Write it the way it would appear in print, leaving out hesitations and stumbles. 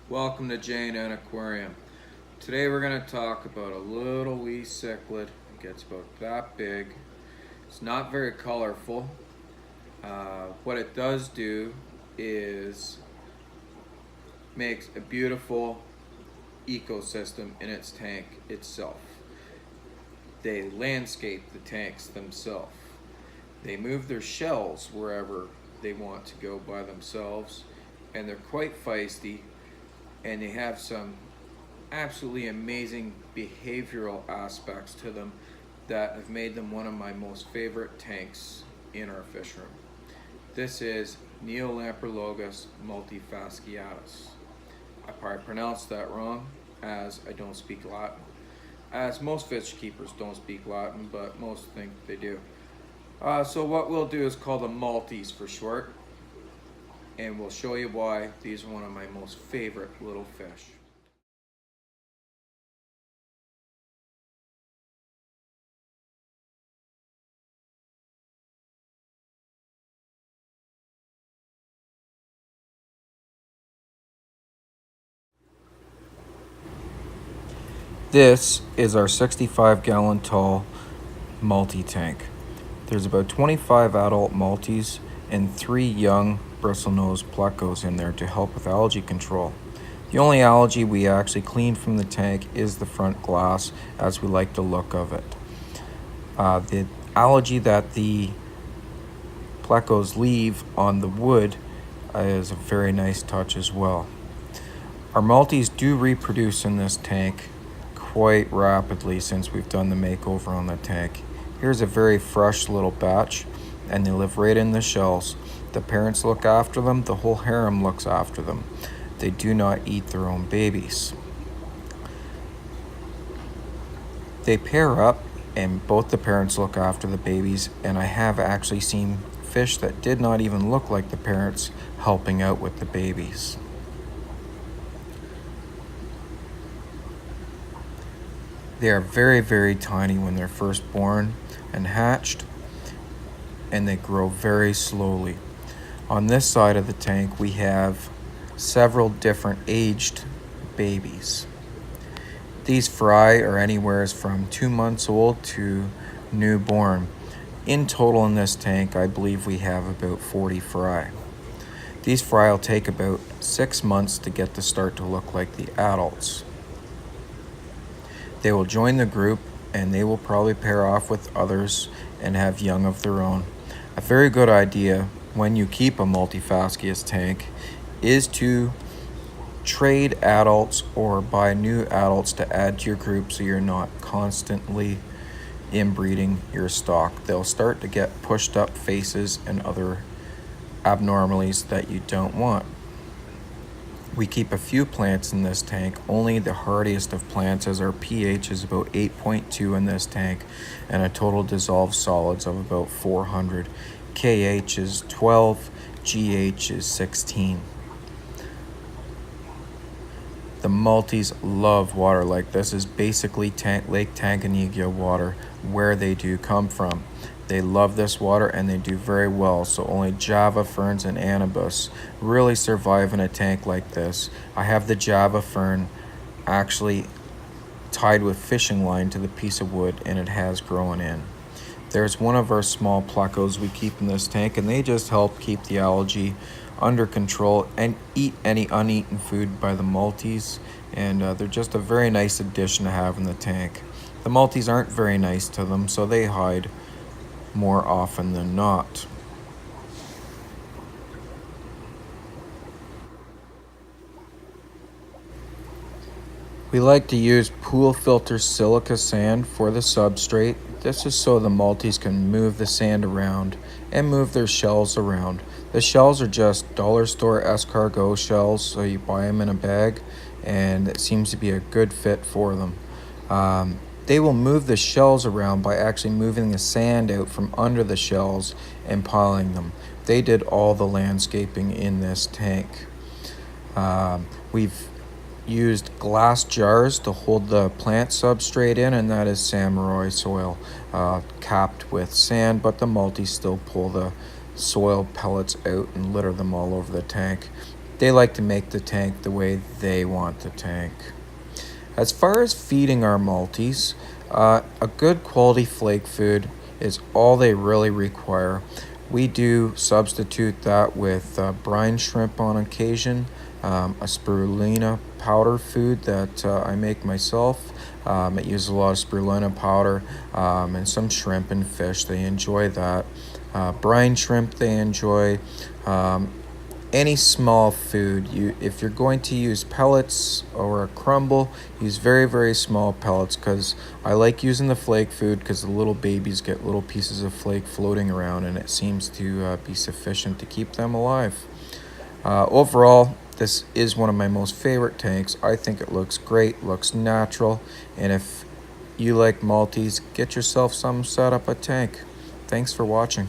Welcome to Jane and Aquarium. Today we're going to talk about a little wee cichlid. It gets about that big. It's not very colorful. What it does do is makes a beautiful ecosystem in its tank itself. They landscape the tanks themselves. They move their shells wherever they want to go by themselves, and they're quite feisty, and they have some absolutely amazing behavioral aspects to them that have made them one of my most favorite tanks in our fish room. This is Neolamprologus multifasciatus. I probably pronounced that wrong, as I don't speak Latin. As most fish keepers don't speak Latin, but most think they do. So what we'll do is call them multis for short, and we'll show you why these are one of my most favorite little fish. This is our 65-gallon tall multi-tank. There's about 25 adult multis and 3 young bristlenose plecos in there to help with algae control. The only algae we actually clean from the tank is the front glass, as we like the look of it. The algae that the plecos leave on the wood is a very nice touch as well. Our multis do reproduce in this tank quite rapidly since we've done the makeover on the tank. Here's a very fresh little batch, and they live right in the shells. The parents look after them, the whole harem looks after them. They do not eat their own babies. They pair up, and both the parents look after the babies, and I have actually seen fish that did not even look like the parents helping out with the babies. They are very, very tiny when they're first born and hatched, and they grow very slowly. On this side of the tank, we have several different aged babies. These fry are anywhere from 2 months old to newborn. In total in this tank, I believe we have about 40 fry. These fry will take about 6 months to get to start to look like the adults. They will join the group, and they will probably pair off with others and have young of their own. A very good idea when you keep a multifasciatus tank is to trade adults or buy new adults to add to your group, so you're not constantly inbreeding your stock. They'll start to get pushed up faces and other abnormalities that you don't want. We keep a few plants in this tank, only the hardiest of plants, as our pH is about 8.2 in this tank, and a total dissolved solids of about 400. KH is 12, GH is 16. The multis love water like this. Is basically Lake Tanganyika water, where they do come from. They love this water, and they do very well, so only Java ferns and anubis really survive in a tank like this. I have the Java fern actually tied with fishing line to the piece of wood, and it has grown in. There's one of our small plecos we keep in this tank, and they just help keep the algae under control and eat any uneaten food by the multis, and they're just a very nice addition to have in the tank. The multis aren't very nice to them, so they hide more often than not. We like to use pool filter silica sand for the substrate. This is so the multis can move the sand around and move their shells around. The shells are just dollar store escargot shells, so you buy them in a bag, and it seems to be a good fit for them. They will move the shells around by actually moving the sand out from under the shells and piling them. They did all the landscaping in this tank. We've used glass jars to hold the plant substrate in, and that is samurai soil capped with sand, but the multis still pull the soil pellets out and litter them all over the tank. they like to make the tank the way they want the tank. As far as feeding our multis, a good quality flake food is all they really require. We do substitute that with brine shrimp on occasion, a spirulina powder food that I make myself. It uses a lot of spirulina powder and some shrimp and fish. They enjoy that. Brine shrimp they enjoy. Any small food, if you're going to use pellets or a crumble, use very small pellets, because I like using the flake food because the little babies get little pieces of flake floating around, and it seems to be sufficient to keep them alive. Overall, this is one of my most favorite tanks. I think it looks great, looks natural, and if you like multis, get yourself some, set up a tank. Thanks for watching.